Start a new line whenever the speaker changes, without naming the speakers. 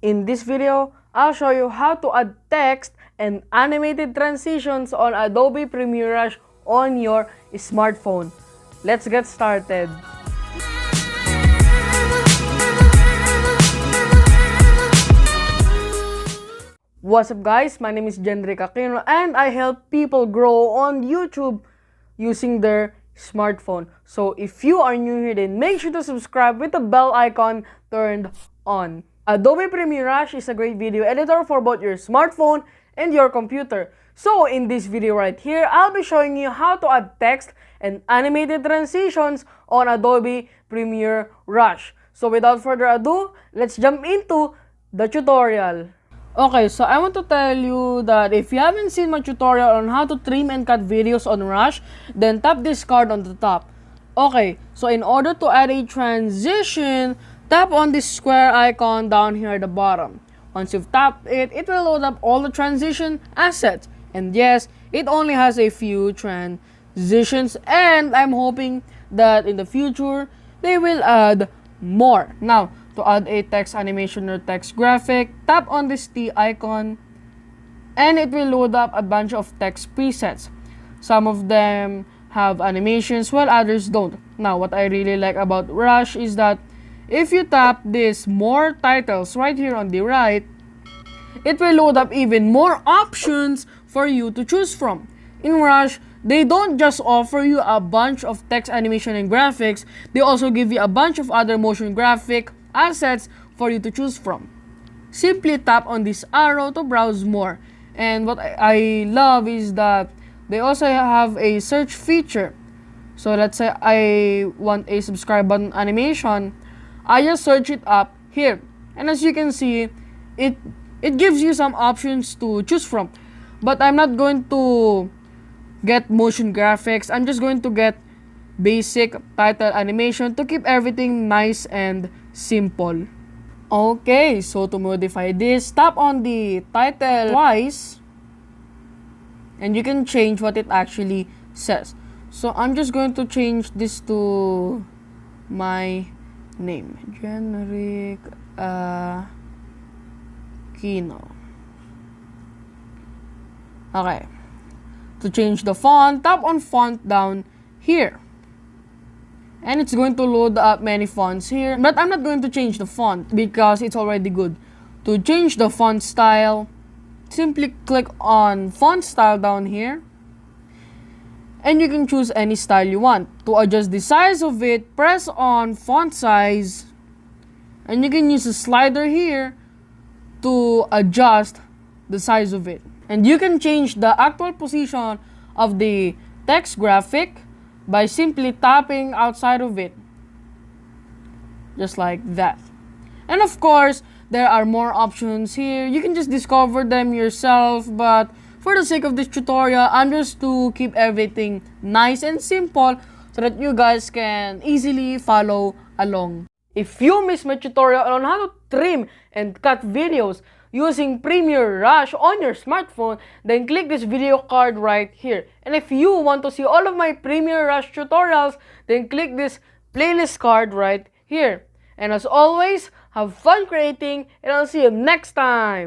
In this video, I'll show you how to add text and animated transitions on Adobe Premiere Rush on your smartphone. Let's get started. What's up guys, my name is Jenric Aquino and I help people grow on YouTube using their smartphone. So if you are new here, then make sure to subscribe with the bell icon turned on. Adobe Premiere Rush is a great video editor for both your smartphone and your computer. So in this video right here, I'll be showing you how to add text and animated transitions on Adobe Premiere Rush. So without further ado, let's jump into the tutorial. Okay, so I want to tell you that if you haven't seen my tutorial on how to trim and cut videos on Rush, then tap this card on the top. Okay, so in order to add a transition, tap on this square icon down here at the bottom. Once you've tapped it, it will load up all the transition assets. And yes, it only has a few transitions, and I'm hoping that in the future, they will add more. Now, to add a text animation or text graphic, tap on this T icon and it will load up a bunch of text presets. Some of them have animations while others don't. Now, what I really like about Rush is that if you tap this more titles right here on the right, it will load up even more options for you to choose from. In Rush, they don't just offer you a bunch of text animation and graphics, they also give you a bunch of other motion graphic assets for you to choose from. Simply tap on this arrow to browse more. And what I love is that they also have a search feature. So let's say I want a subscribe button animation, I just search it up here. And as you can see, it gives you some options to choose from. But I'm not going to get motion graphics, I'm just going to get basic title animation to keep everything nice and simple. Okay, so to modify this, tap on the title twice and you can change what it actually says. So I'm just going to change this to my name, Jenric Aquino. Okay. To change the font, tap on font down here. And it's going to load up many fonts here. But I'm not going to change the font because it's already good. To change the font style, simply click on font style down here. And you can choose any style you want. To adjust the size of it, press on font size. And you can use a slider here to adjust the size of it. And you can change the actual position of the text graphic by simply tapping outside of it. Just like that. And of course, there are more options here. You can just discover them yourself, but for the sake of this tutorial, I'm just to keep everything nice and simple so that you guys can easily follow along. If you missed my tutorial on how to trim and cut videos using Premiere Rush on your smartphone, then click this video card right here. And if you want to see all of my Premiere Rush tutorials, then click this playlist card right here. And as always, have fun creating, and I'll see you next time!